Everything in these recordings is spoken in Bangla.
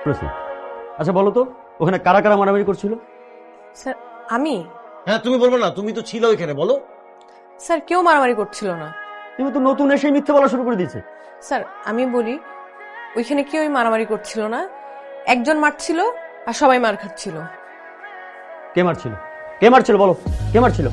প্রশ্ন। আচ্ছা বলো তো, ওখানে কারা কারা মারামারি করছিল? স্যার আমি হ্যাঁ তুমি বলবো না, তুমি তো ছিল ওইখানে, বলো। স্যার কেউ মারামারি করছিল না। তুমি তো নতুন এসে মিথ্যে বলা শুরু করে দিয়েছে। স্যার আমি বলি, ওইখানে কেউই মারামারি করছিল না, একজন মারছিল আর সবাই মার খাচ্ছিল। কে মারছিল? কে মারছিল বলো, কে মারছিল?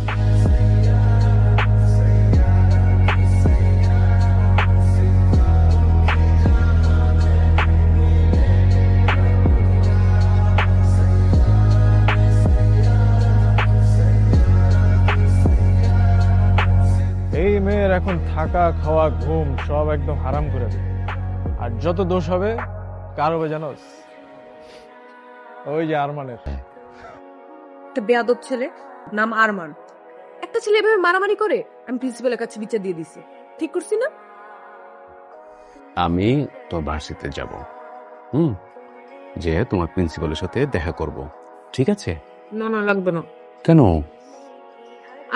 এই মেয়ের এখন থাকা খাওয়া ঘুম সব একদম হারাম করে দেবে। আর যত দোষ হবে কার হবে জানোস? ওই যে আরমানের। একটা বেয়াদব ছেলে, নাম আরমান। একটা ছেলে এভাবে মারামারি করে, আমি প্রিন্সিপালের কাছে বিচার দিয়ে দিছি। ঠিক করছি না? আমি তোর ভার্সিটিতে যাব, যে তোমার প্রিন্সিপালের সাথে দেখা করব, ঠিক আছে? না না, লাগবে না। কেন?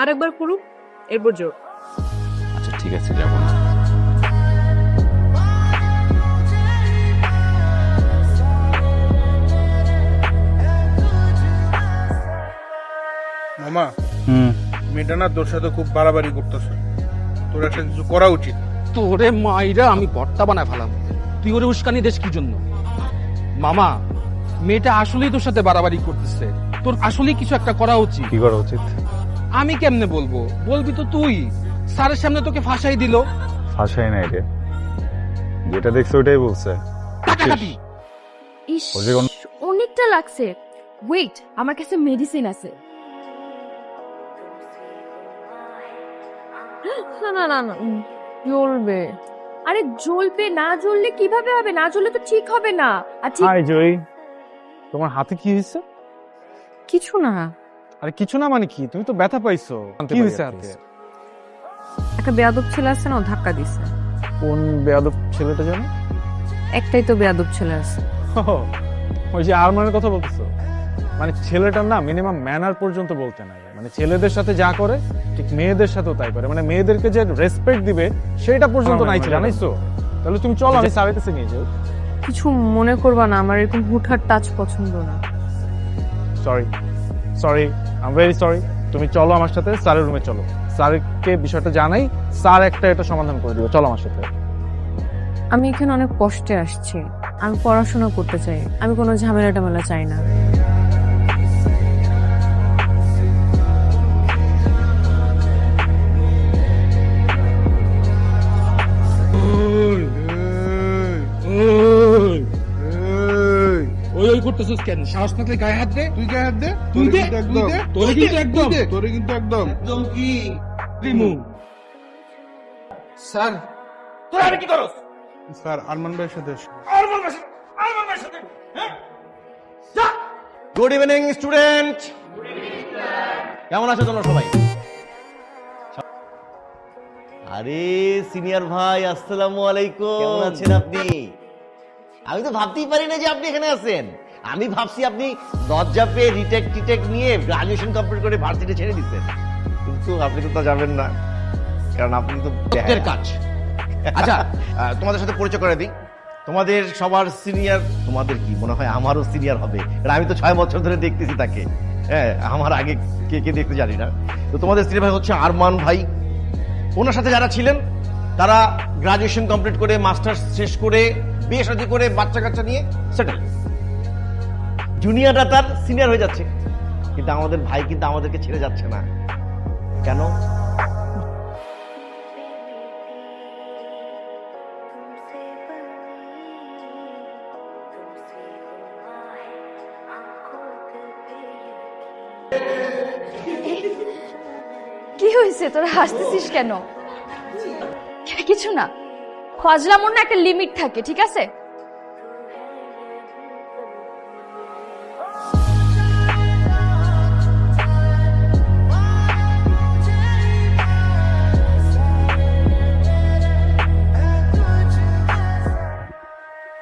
আরেকবার করুক, এরপর জোর। আচ্ছা ঠিক আছে, যাবো না। মামা, মেয়েটা না তোর সাথে খুব বাড়াবাড়ি করতেছে। তোর একটা কিছু করা উচিত। তোরে মাইরা আমি ভর্তা বানায় ফেলাম। তুই ওরে উস্কানি দেশ কি জন্য? মামা, মেয়েটা আসলেই তোর সাথে বাড়াবাড়ি করতেছে, তোর আসলেই কিছু একটা করা উচিত। কি করা উচিত? আমি কেমনে বলবো? বলবি তো তুই। স্যারের সামনে তোকে ফাঁসাই দিল। ফাঁসাই নাই রে, যেটা দেখছো ওইটাই বলছে। কাটাকাটি। ইস, ওই যে অনেকটা লাগছে। ওয়েট, আমার কাছে মেডিসিন আছে। না না না না, জ্বলবে। আরে জ্বলবে না, জ্বললে কিভাবে হবে? না জ্বললে তো ঠিক হবে না। আর ঠিক হাই জয়ী, তোমার হাতে কি হয়েছে? কিছু না। আরে কিছু না মানে কি? তুমি তো ব্যথা পাইছো। কি হয়েছে হাতে? একটা বেয়াদব ছেলে আছে না, ও ধাক্কা দিছে। কোন বেয়াদব ছেলেটা জানো? একটাই তো বেয়াদব ছেলে আছে। ওই যে আরমানের কথা বলতেছো? মানে ছেলেটার না মিনিমাম ম্যানার পর্যন্ত বলতে নাই। মানে ছেলেদের সাথে যা করে ঠিক মেয়েদের সাথেও তাই করে। মানে মেয়েদেরকে যে রেসপেক্ট দিবে সেটা পর্যন্ত নাই, জানিস? তাহলে তুমি চলো, আমি স্যারের কাছে নিয়ে যাও। কিছু মনে করবা না, আমার এরকম হুটহাট টাচ পছন্দ না। Sorry sorry, I am very sorry. তুমি চলো আমার সাথে স্যারের রুমে চলো, স্যারকে বিষয়টা জানাই, স্যার একটা এটা সমাধান করে দিবে। চলো আমার সাথে। আমি এখানে অনেক কষ্টে আসছি, আমি পড়াশোনা করতে চাই, আমি কোনো ঝামেলা টামেলা চাই না। ওই ওই করতেছিস কেন? সাহস থাকলে গায়ে হাত দে। তুই গায়ে হাত দে। তুই দে, একদম। তুই দে। তোরে কিন্তু একদম। তোরে কিন্তু একদম। একদম কি রিমুভ। স্যার তোরা কি করস? স্যার আরমান ভাইয়ের সাথে এসো। Good evening student. কেমন আছো তোমরা সবাই? আরে সিনিয়র ভাই, আসসালামু আলাইকুম। কেমন আছেন আপনি? আমি তো ভাবতেই পারি না যে আপনি এখানে আছেন। আমি ভাবছি আপনি দরজা পেয়ে রিটেক টিটেক নিয়ে গ্রাজুয়েশন কমপ্লিট করে ভার্সিটি ছেড়ে দিচ্ছেন, কিন্তু আপনি তো তা যাবেন না, কারণ আপনি তো ব্যাটের কাজ। আচ্ছা, তোমাদের সাথে পরিচয় করে দিই। তোমাদের সবার সিনিয়র, তোমাদের কি মনে হয় আমারও সিনিয়র হবে, কারণ আমি তো 6 বছর ধরে দেখতেছি তাকে। হ্যাঁ, আমার আগে কে কে দেখতে জানি না। তো তোমাদের সিনিয়র ভাই হচ্ছে আরমান ভাই। ওনার সাথে যারা ছিলেন তারা গ্রাজুয়েশন কমপ্লিট করে মাস্টার্স শেষ করে বিয়ে শাদী করে বাচ্চা কাচ্চা নিয়ে সেটেল। জুনিয়ররা তার সিনিয়র হয়ে যাচ্ছে, কিন্তু আমাদের ভাই কিন্তু আমাদেরকে ছেড়ে যাচ্ছে না। কেন? কি হয়েছে? তোরা হাসতেছিস কেন? কিছু না, ফাজলামোর না একটা লিমিট থাকে, ঠিক আছে?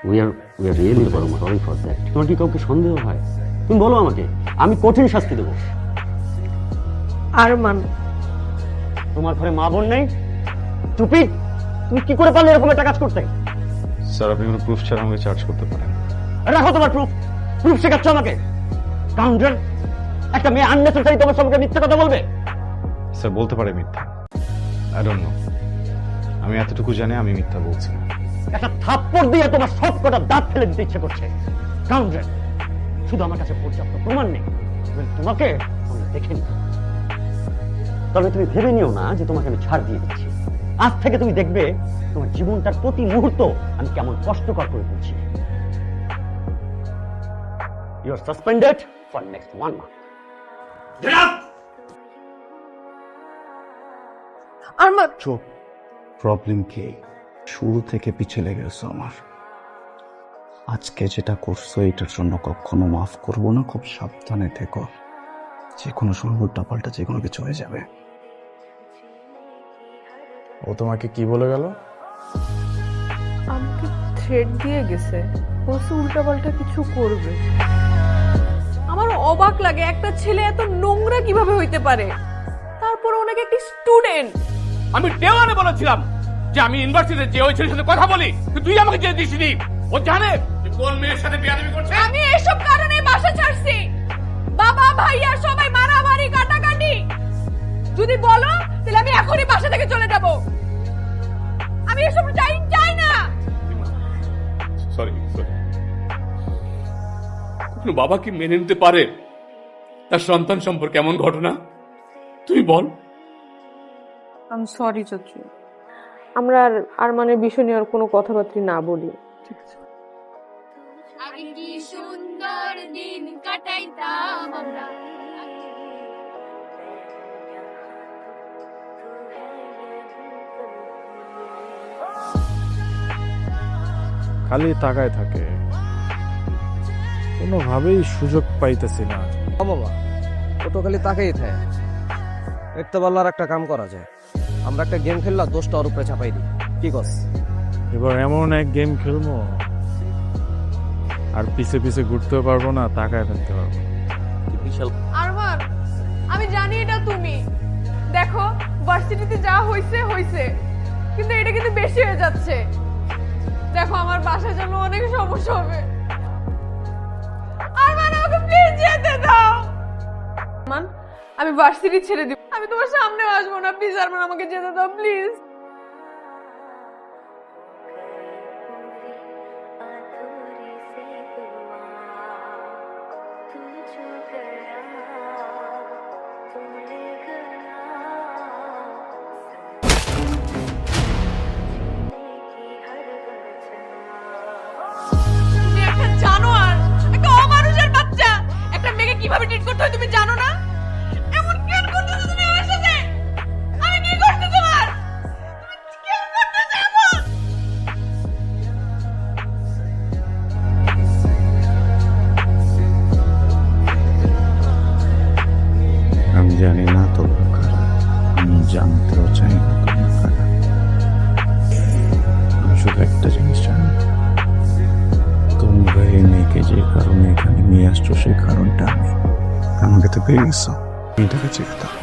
We are really sorry for that. তোমার কি কাউকে সন্দেহ হয়? তুমি বলো আমাকে, আমি কঠিন শাস্তি দেবো। আরমান, তোমার ঘরে মা বোন নেই? চুপি, তুমি কি করে পারলে এরকম একটা কাজ করতে? স্যার আপনি কোনো প্রুফ ছাড়া আমাকে চার্জ করতে পারেন। রাখো তোমার প্রুফ। প্রুফ শেখাচ্ছ আমাকে? কাউন্টার, একটা মেয়ে আননেসেসারি তোমার সঙ্গে মিথ্যা কথা বলবে? স্যার বলতে পারে মিথ্যা, আই ডোন্ট নো। আমি এতটুকু জানি আমি মিথ্যা বলছি না। একটা থাপ্পড় দিয়ে তোমার সব কটা দাঁত ফেলে দিতে ইচ্ছে করছে। কাউন্টার, শুধু আমার কাছে পর্যাপ্ত প্রমাণ নেই, তোমাকে আমি দেখে নিই। তবে তুমি ভেবে নিও না যে তোমাকে আমি ছাড় দিয়ে দিচ্ছি। আজ থেকে তুমি দেখবে তোমার জীবনটার প্রতি মুহূর্ত আমি কেমন কষ্টকর করে তুলছি। You are suspended for next 1 month. Get up! Arman, চুপ। প্রবলেম কি? শুরু থেকে পিছিয়ে লেগে গেছো আমার। আজকে যেটা করছো এটার জন্য কখনো মাফ করবো না। খুব সাবধানে থেকো, যে কোনো সময় উল্টা পাল্টা যে কোনো কিছু হয়ে যাবে। ও তোমাকে কি বলে গেল? আমাকে থ্রেড দিয়ে গেছে, বলছে উল্টাপাল্টা কিছু করবে। আমার অবাক লাগে একটা ছেলে এত নোংরা কিভাবে হইতে পারে, তারপর ওনাকে একটি স্টুডেন্ট। আমি দেওয়ানে বলেছিলাম যে আমি ইউনিভার্সিটিতে যে ওই ছেলের সাথে কথা বলি, তুই আমাকে যেতে দিসনি। ও জানে যে কোন মেয়ের সাথে বিয়াদবি করছে। আমি এসব কারণে বাসা ছাড়ছি। বাবা ভাইয়া সবাই মারামারি কাটাকাটি। যদি বলো তাহলে আমি এখনই বাসা থেকে চলে যাব। আমি এসব চাই না। সরি, কোনো বাবা কি মেনে নিতে পারে তার সন্তান সম্পর্কে এমন ঘটনা? তুই বল। আম সরি চাচু, আমরা আর আরমানের বিষয় নিয়ে আর কোনো কথাবার্তা না বলি, ঠিক আছে? আগে কি সুন্দর দিন কাটাইতাম আমরা। খালি তাকায় থাকে, কোনোভাবেই সুযোগ পাইতেছি না। বাবা ও তো খালি তাকেই থাকে। একটা বলার একটা কাম করা যায়, আমরা একটা গেম খেললাম, 10টা ওর উপরে চাপাই দিই, কি করস? এবার এমন এক গেম খেলবো আর পিছে পিছে ঘুরতেও পারবো না, তাকায় থাকতে পারবো। আরমান, আমি জানি এটা তুমি। দেখো ভার্সিটিতে যা হইছে, কিন্তু এটা কিন্তু বেশি হয়ে যাচ্ছে। দেখো আমার বাসায় জন্য অনেক সমস্যা হবে। আরমান, আমাকে প্লিজ যেতে দাও। আরমান, আমি ভার্সিটি ছেড়ে দিব, আমি তোমার সামনে আসবো না। প্লিজ আরমান, আমাকে যেতে দাও প্লিজ। তুমি একটা জানোয়ার, একটা অমানুষের বাচ্চা। একটা মেয়েকে কিভাবে ট্রিট করতে হয় তুমি জানো না? এমন কেন করতেছো তুমি আমার সাথে? আমি কি করতে তোমার? তুমি কেন করতেছো এমন? আমি জানি না তোমরা কারা, আমি জানতেও চাই না তোমরা কারা। আমি শুধু একটা জিনিস জানি, তোমরা এই মেয়েকে যে কারণে এখানে নিয়ে আসছো সেই কারণটা আমি। আমাকে তো পেয়ে গেছো, মেয়েটাকে চেয়ে দাও।